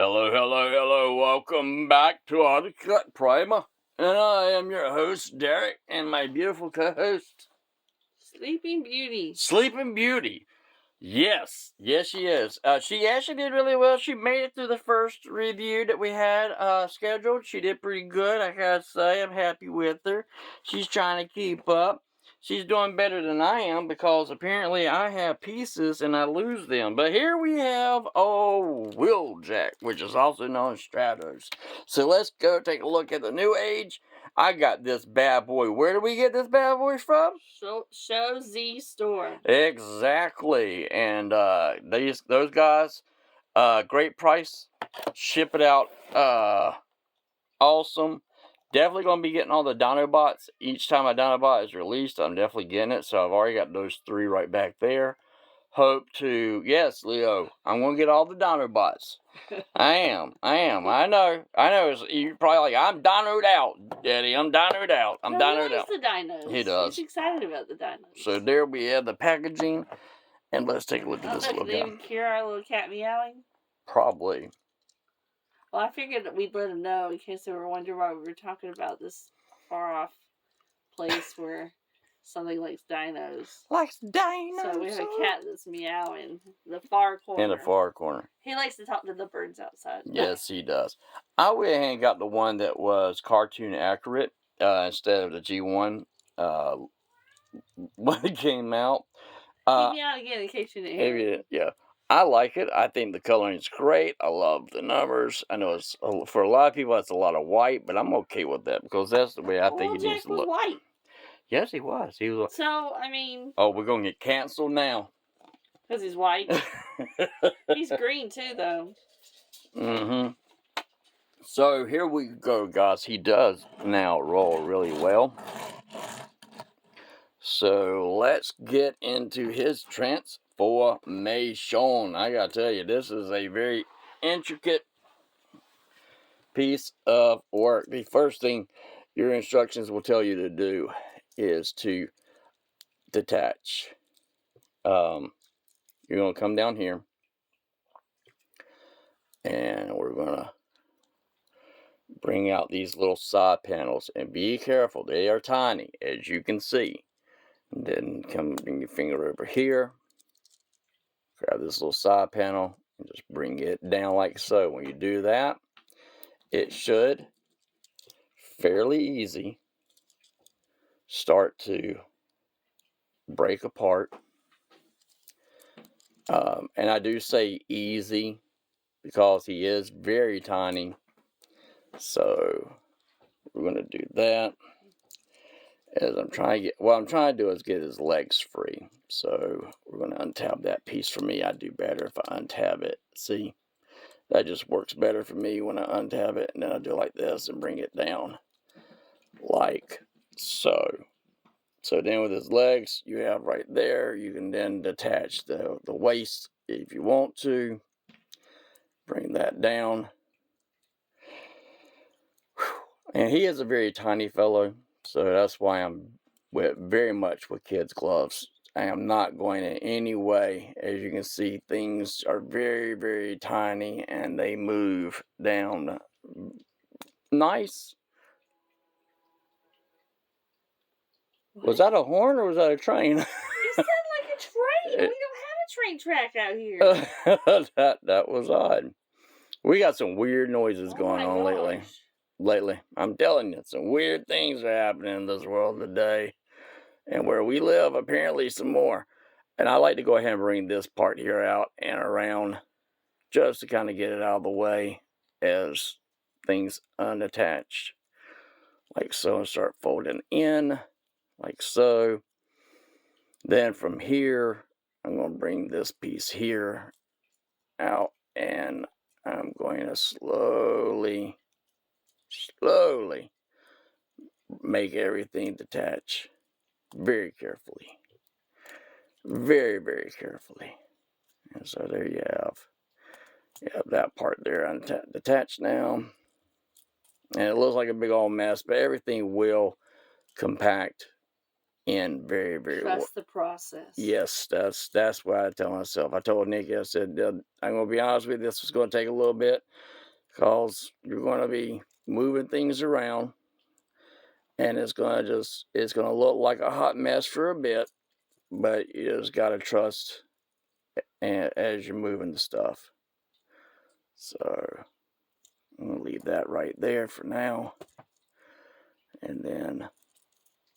Hello, hello, hello. Welcome back to Autocut Primer. And I am your host, Derek, and my beautiful co-host, Sleeping Beauty. Sleeping Beauty. Yes, she is. She actually did really well. She made it through the first review that we had scheduled. She did pretty good, I gotta say. I'm happy with her. She's trying to keep up. She's doing better than I am because apparently I have pieces and I lose them. But here we have, Wheeljack, which is also known as Stratos. So let's go take a look at the new age. I got this bad boy. Where do we get this bad boy from? Show Z Store. Exactly. And those guys, great price. Ship it out. Awesome. Definitely going to be getting all the Dinobots. Each time a Dinobot is released, I'm definitely getting it. So I've already got those 3 right back there. Hope to, yes, Leo, I'm going to get all the Dinobots. I am. I know. You're probably like, I'm dinoed out, Daddy. I'm dinoed out. He likes the dinos. He does. He's excited about the dinos. So there we have the packaging. And let's take a look at this little guy. Did they even hear our little cat meowing? Probably. Well, I figured that we'd let them know in case they were wondering why we were talking about this far-off place where something likes dinos. Likes dinos. So we have a cat that's meowing in the far corner. In the far corner. He likes to talk to the birds outside. Yes, he does. I went ahead and got the one that was cartoon accurate instead of the G1 when it came out. Keep me out again in case you didn't hear it. Yeah. I like it. I think the coloring is great. I love the numbers. I know it's for a lot of people that's a lot of white, but I'm okay with that because that's the way I think it needs to look. White. Yes, he was. He was. So I mean. Oh, we're gonna get canceled now. Because he's white. He's green too, though. Mm-hmm. So here we go, guys. He does now roll really well. So let's get into his transformation. I gotta tell you, this is a very intricate piece of work. The first thing your instructions will tell you to do is to detach. You're gonna come down here and we're gonna bring out these little side panels, and be careful, they are tiny, as you can see. And then bring your finger over here, grab this little side panel, and just bring it down like so. When you do that, it should fairly easy start to break apart. And I do say easy because he is very tiny. So we're going to do that. As I'm trying to get, what I'm trying to do is get his legs free. So we're going to untab that piece for me. I do better if I untab it. See, that just works better for me when I untab it. And then I do like this and bring it down like so. So then with his legs, you have right there, you can then detach the waist if you want to. Bring that down. And he is a very tiny fellow. So that's why I'm very much with kids' gloves. I am not going in any way. As you can see, things are very, very tiny and they move down nice. What? Was that a horn or was that a train? You sound like a train. We don't have a train track out here. that was odd. We got some weird noises going on lately. I'm telling you, some weird things are happening in this world today. And where we live, apparently some more. And I like to go ahead and bring this part here out and around just to kind of get it out of the way as things unattached. Like so, and start folding in like so. Then from here, I'm going to bring this piece here out and I'm going to slowly make everything detach very carefully. Very, very carefully. And so there you have that part there detached now. And it looks like a big old mess, but everything will compact in very, very well. Trust the process. Yes, that's what I tell myself. I told Nikki, I said, I'm going to be honest with you, this is going to take a little bit because you're going to be moving things around and it's going to look like a hot mess for a bit, but you just got to trust as you're moving the stuff. So I'm going to leave that right there for now. And then,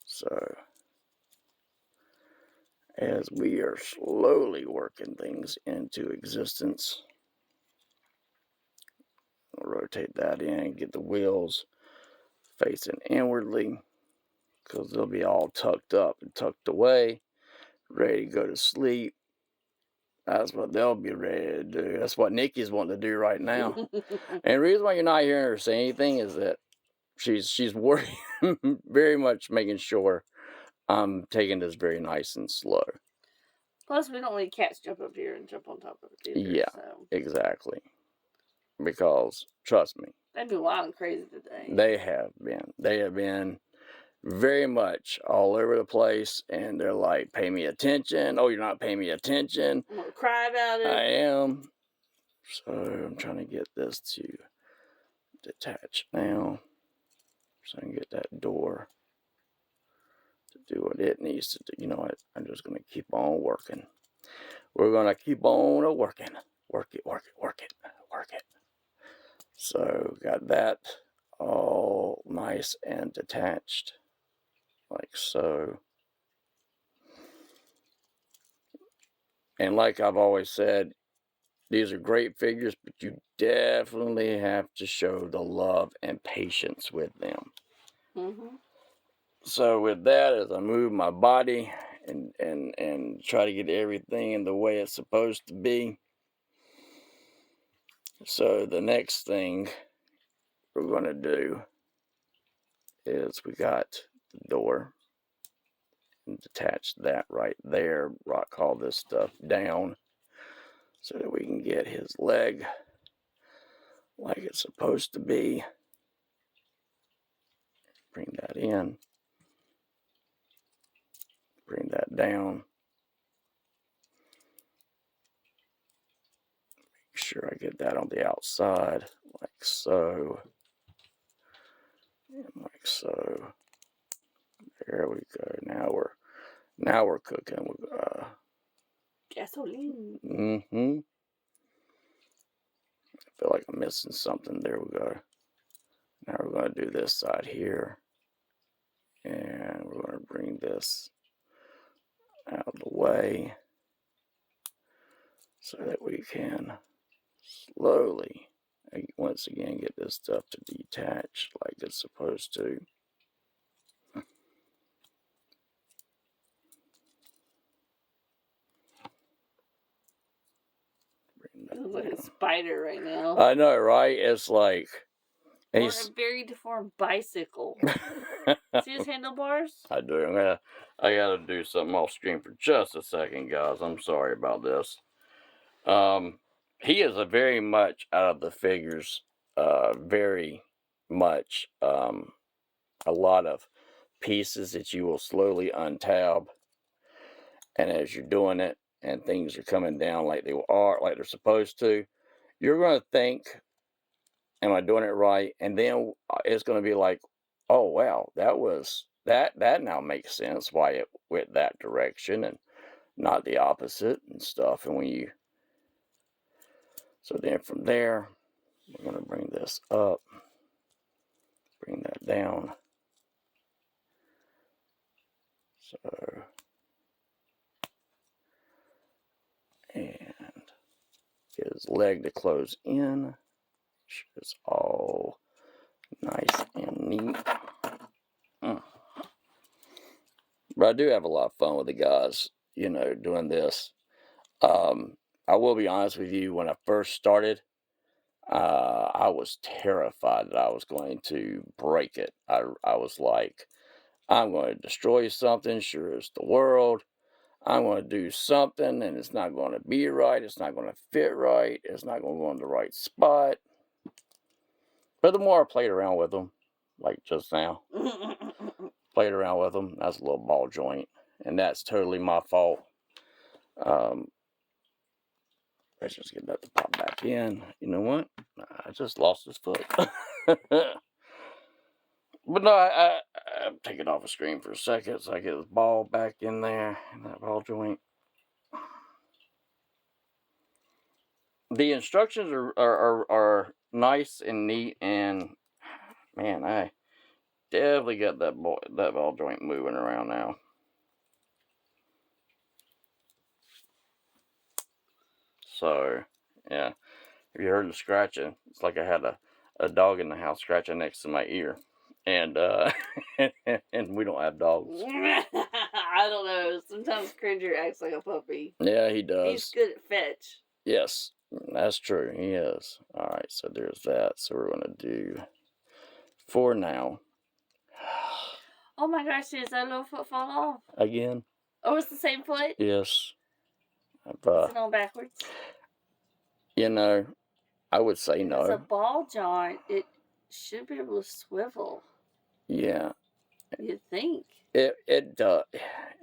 so as we are slowly working things into existence, I'll rotate that in, get the wheels facing inwardly, because they'll be all tucked up and tucked away, ready to go to sleep. That's what they'll be ready to do. That's what Nikki's wanting to do right now. And the reason why you're not hearing her say anything is that she's worried, very much making sure I'm taking this very nice and slow. Plus, we don't let cats jump up here and jump on top of it either. Yeah, so. exactly. Because, trust me. They've been wild and crazy today. They have been. They have been very much all over the place. And they're like, pay me attention. Oh, you're not paying me attention. I'm going to cry about it. I am. So, I'm trying to get this to detach now. So I can get that door to do what it needs to do. You know what? I'm just going to keep on working. We're going to keep on working. Work it, work it, work it, work it. So got that all nice and detached, like so. And like I've always said, these are great figures, but you definitely have to show the love and patience with them. Mm-hmm. So with that, as I move my body and try to get everything in the way it's supposed to be. So the next thing we're going to do is we got the door and detach that right there, rock all this stuff down so that we can get his leg like it's supposed to be. Bring that in, bring that down. Make sure I get that on the outside like so. And like so. There we go. Now we're cooking. Gasoline. I feel like I'm missing something. There we go. Now we're going to do this side here. And we're going to bring this out of the way so that we can slowly, once again, get this stuff to detach like it's supposed to. Looks like a spider right now. I know, right? It's like... Or a very deformed bicycle. See his handlebars? I do. I gotta do something off screen for just a second, guys. I'm sorry about this. He is a very much out of the figures. Very much a lot of pieces that you will slowly untab, and as you're doing it and things are coming down like they're supposed to, you're going to think, am I doing it right? And then it's going to be like, oh wow, that now makes sense why it went that direction and not the opposite and stuff. And so then from there, we're going to bring this up, bring that down. So, and get his leg to close in. It's all nice and neat. But I do have a lot of fun with the guys, doing this. I will be honest with you, when I first started, I was terrified that I was going to break it. I was like, I'm going to destroy something, sure as the world. I'm going to do something and it's not going to be right. It's not going to fit right. It's not going to go in the right spot. But the more I played around with them, like just now, played around with them. That's a little ball joint, and that's totally my fault. Let's just get that to pop back in. You know what? I just lost his foot. But no, I'm taking off the screen for a second so I get his ball back in there, in that ball joint. The instructions are nice and neat, and man, I definitely got that ball joint moving around now. So, yeah, if you heard the scratching, it's like I had a dog in the house scratching next to my ear. And and we don't have dogs. I don't know. Sometimes Cringer acts like a puppy. Yeah, he does. He's good at fetch. Yes, that's true. He is. All right, so there's that. So we're going to do, for now. Oh my gosh, did that little foot fall off? Again? Oh, it's the same foot? Yes. Is it on backwards? You know, I would say no. It's a ball joint. It should be able to swivel. Yeah. You'd think. It does.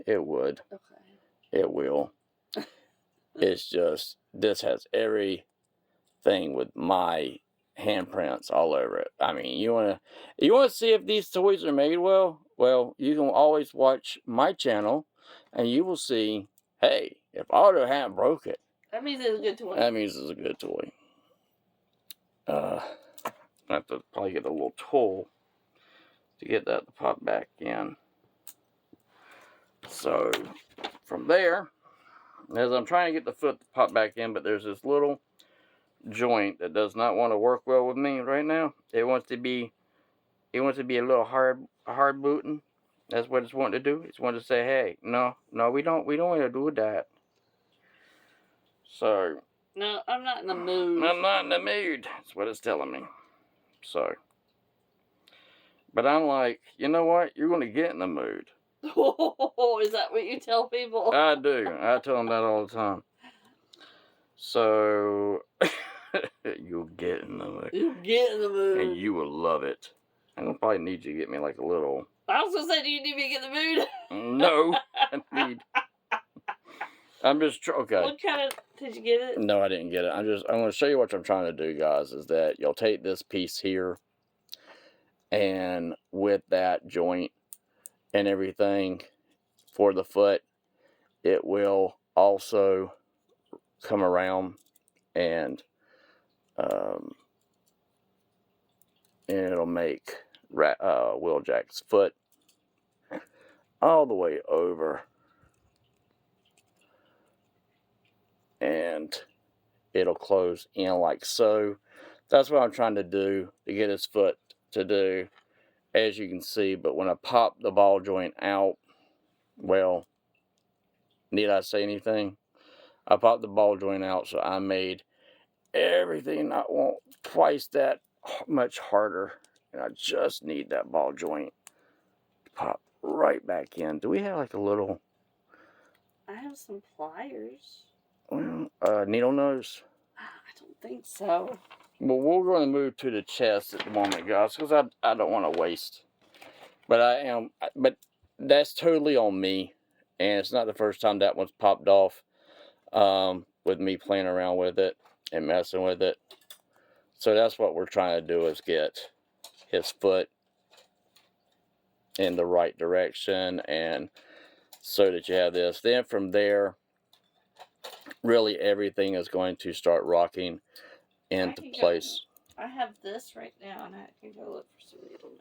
It would. Okay. It will. It's just, this has everything with my handprints all over it. I mean, you wanna see if these toys are made well? Well, you can always watch my channel, and you will see. Hey, if Otto hadn't broke it, that means it's a good toy. that means it's a good toy. I have to probably get a little tool to get that to pop back in. So from there, as I'm trying to get the foot to pop back in, but there's this little joint that does not want to work well with me right now. It wants to be a little hard booting. That's what it's wanting to do. It's wanting to say, hey, no, we don't want to do that. So no, I'm not in the mood. I'm not in the mood. That's what it's telling me. So, but I'm like, you know what? You're going to get in the mood. Oh, is that what you tell people? I do. I tell them that all the time. So, you'll get in the mood. You'll get in the mood. And you will love it. I'm going to probably need you to get me like a little... I was going to say, do you need me to get in the mood? No. I'm just... Okay. What kind of... Did you get it? No, I didn't get it. I'm going to show you what I'm trying to do, guys, is that you'll take this piece here, and with that joint and everything for the foot, it will also come around and it'll make Wheeljack's foot all the way over, and it'll close in like so. That's what I'm trying to do to get his foot to do, as you can see. But when I pop the ball joint out, well, need I say anything? I popped the ball joint out, so I made everything I want twice that much harder, and I just need that ball joint to pop right back in. Do we have like a little... I have some pliers. Well, needle nose? I don't think so. Well, we're going to move to the chest at the moment, guys, because I don't want to waste. But but that's totally on me, and it's not the first time that one's popped off with me playing around with it and messing with it. So that's what we're trying to do, is get his foot in the right direction, and so that you have this. Then from there, really everything is going to start rocking into place. I have this right now, and I can go look for some needle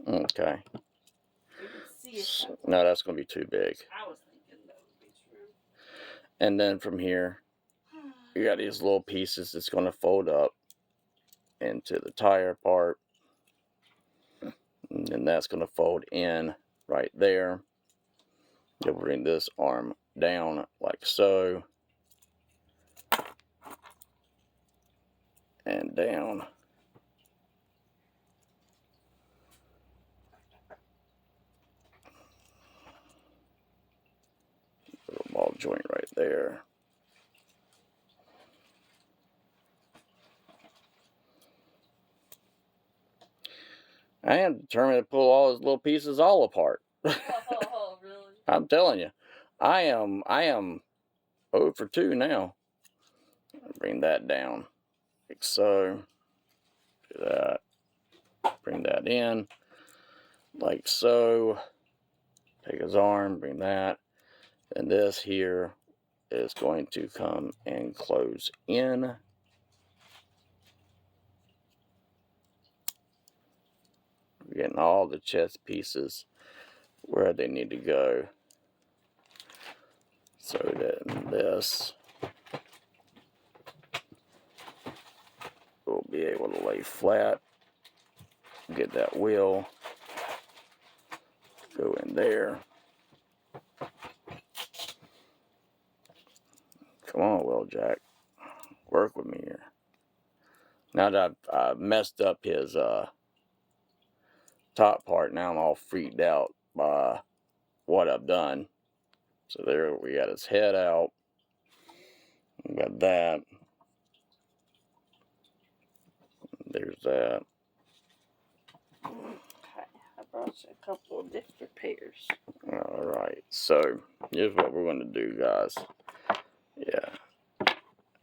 nose. Okay. You can see it. No, that's going to be too big. I was thinking that would be true. And then from here, you got these little pieces that's going to fold up into the tire part. And then that's going to fold in right there. You'll bring this arm down like so. And down. Little ball joint right there. I am determined to pull all his little pieces all apart. Oh, really? I'm telling you, I am 0 for 2 now. Bring that down like so. Do that. Bring that in like so. Take his arm, bring that. And this here is going to come and close in. We're getting all the chest pieces where they need to go. So that this will be able to lay flat. Get that wheel. Go in there. Come on, Wheeljack. Work with me here. Now that I've messed up his top part, now I'm all freaked out by what I've done. So there we got his head out. We got that. There's that. Okay, I brought you a couple of different pairs. Alright, so here's what we're going to do, guys. Yeah.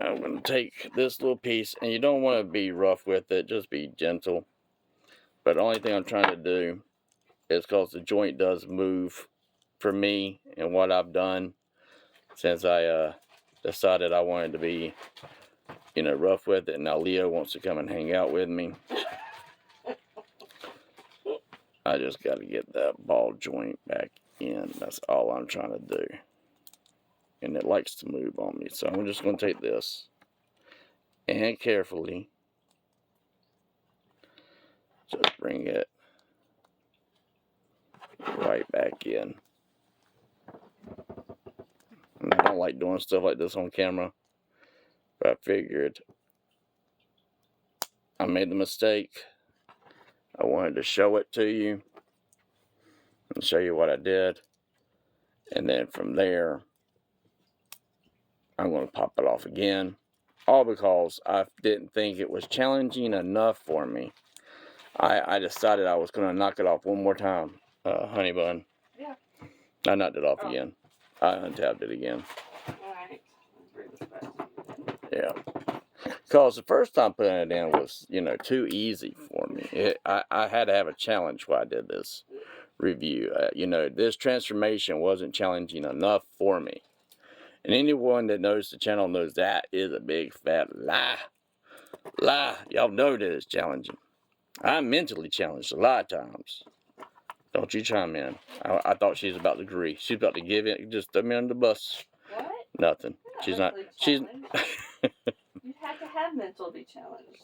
I'm going to take this little piece, and you don't want to be rough with it, just be gentle. But the only thing I'm trying to do is because the joint does move for me and what I've done since I decided I wanted to be, rough with it. Now Leo wants to come and hang out with me. I just got to get that ball joint back in. That's all I'm trying to do. And it likes to move on me. So I'm just going to take this and carefully just bring it right back in. And I don't like doing stuff like this on camera, but I figured I made the mistake. I wanted to show it to you and show you what I did. And then from there, I'm going to pop it off again. All because I didn't think it was challenging enough for me. I decided I was going to knock it off one more time, honey bun. Yeah. I knocked it off again. I untabbed it again. Alright. Bring this back to you. Yeah. Because the first time putting it in was, too easy for me. I had to have a challenge while I did this review. This transformation wasn't challenging enough for me. And anyone that knows the channel knows that is a big fat lie. Y'all know that it's challenging. I'm mentally challenged a lot of times. Don't you chime in. I thought she was about to agree. She's about to give it. Just throw me under the bus. What? Nothing. She's not. She's. You have to have mentally challenged.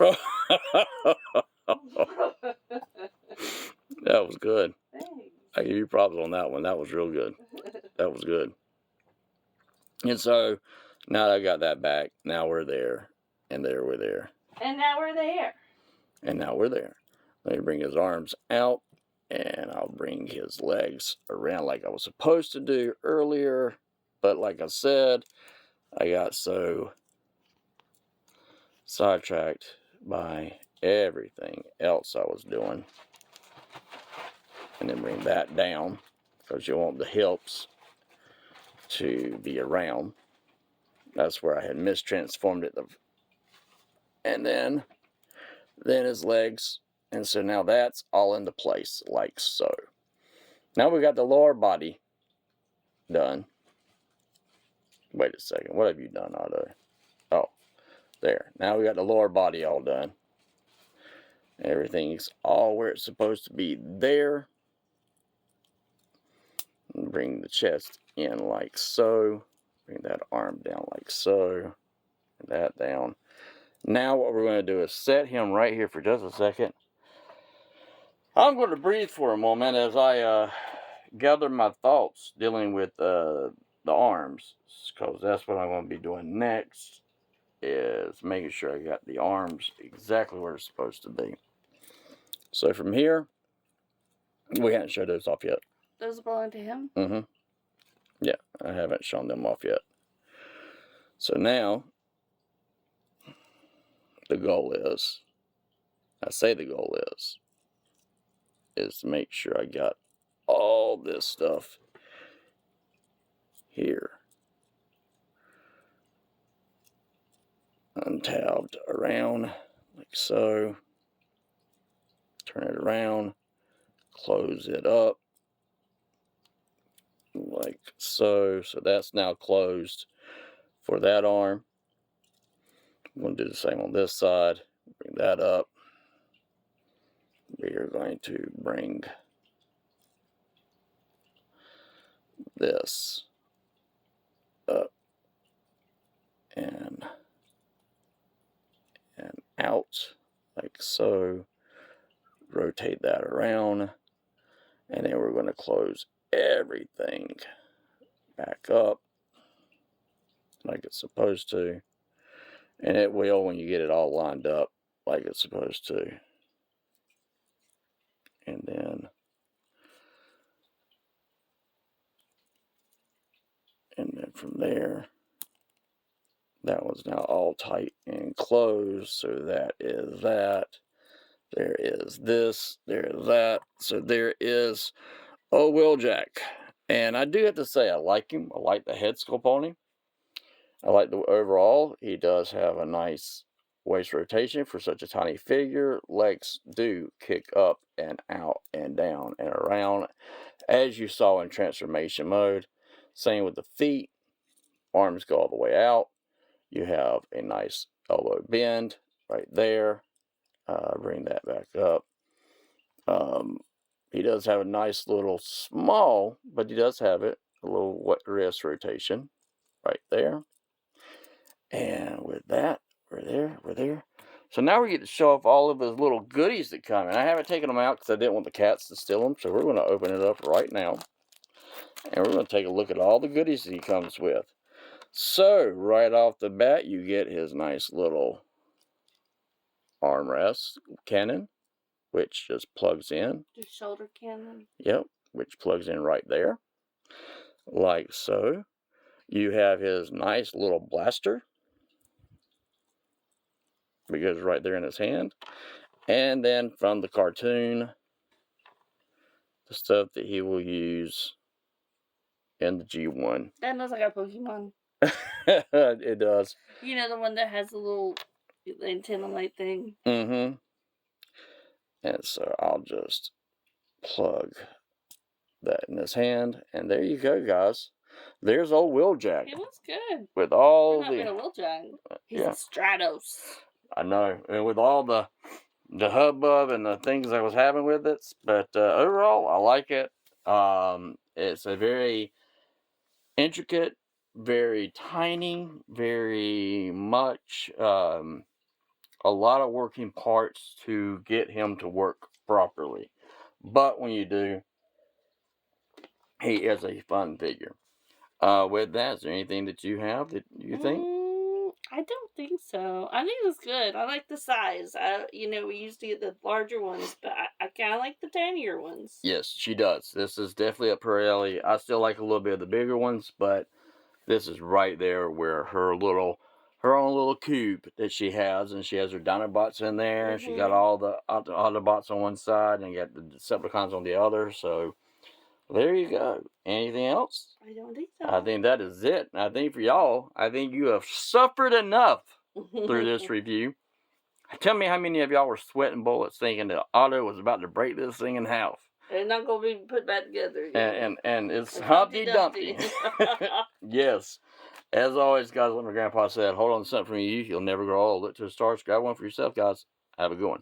That was good. Thanks. I give you props on that one. That was real good. That was good. And so now that I got that back, now we're there, and there we're there. And now we're there. And now we're there. Let me bring his arms out, and I'll bring his legs around like I was supposed to do earlier. But like I said, I got so sidetracked by everything else I was doing. And then bring that down, because you want the hips to be around. That's where I had mistransformed it. And then his legs. And so now that's all into place, like so. Now we got the lower body done. Wait a second. What have you done, Otto? Oh, there. Now we got the lower body all done. Everything's all where it's supposed to be there. And bring the chest in like so. Bring that arm down like so. And that down. Now what we're going to do is set him right here for just a second. I'm going to breathe for a moment as I gather my thoughts dealing with the arms, because that's what I'm going to be doing next, is making sure I got the arms exactly where it's supposed to be. So from here, we haven't showed those off yet. Those belong to him? Mm-hmm. Yeah, I haven't shown them off yet. So now, the goal is, I say the goal is to make sure I got all this stuff here untabbed around like so. Turn it around, close it up like so. So that's now closed for that arm. I'm going to do the same on this side. Bring that up. We are going to bring this up and out like so. Rotate that around, and then we're going to close everything back up like it's supposed to, and it will when you get it all lined up like it's supposed to. And then from there, that one's now all tight and closed. So that is that. There is this. There is that. So there is old Wheeljack. And I do have to say I like him. I like the head sculpt on him. I like the overall. He does have a nice waist rotation for such a tiny figure. Legs do kick up and out and down and around, as you saw in transformation mode. Same with the feet. Arms go all the way out. You have a nice elbow bend right there. Bring that back up. He does have a nice little small, but he does have it, a little wrist rotation right there. And with that, we're there. So now we get to show off all of his little goodies that come in. I haven't taken them out because I didn't want the cats to steal them. So we're going to open it up right now. And we're going to take a look at all the goodies that he comes with. So right off the bat, you get his nice little armrest cannon, which just plugs in. The shoulder cannon. Yep, which plugs in right there. Like so. You have his nice little blaster, because right there in his hand. And then from the cartoon, the stuff that he will use in the G1. That looks like a Pokemon. It does. You know, the one that has the little antenna light thing. Mm-hmm. And so I'll just plug that in his hand. And there you go, guys. There's old Wheeljack. He looks good. With all He's not a Wheeljack. He's a Stratos. I know. And with all the hubbub and the things I was having with it. But overall, I like it. It's a very intricate, very tiny, very much a lot of working parts to get him to work properly. But when you do, he is a fun figure. With that, is there anything that you have that you think? I don't think so. I think it's good. I like the size. We used to get the larger ones, but I kind of like the tinier ones. Yes, she does. This is definitely up her alley. I still like a little bit of the bigger ones, but this is right there where her own little cube that she has, and she has her Dinobots in there. Mm-hmm. She got all the Autobots on one side, and you got the Decepticons on the other. So there you go. Anything else? I don't think so. I think that is it. I think for y'all, I think you have suffered enough through this review. Tell me how many of y'all were sweating bullets thinking that Otto was about to break this thing in half. It's not going to be put back together again. And it's Humpty Dumpty. Yes. As always, guys, like my grandpa said, hold on to something from you. You'll never grow old. Look to the stars. Grab one for yourself, guys. Have a good one.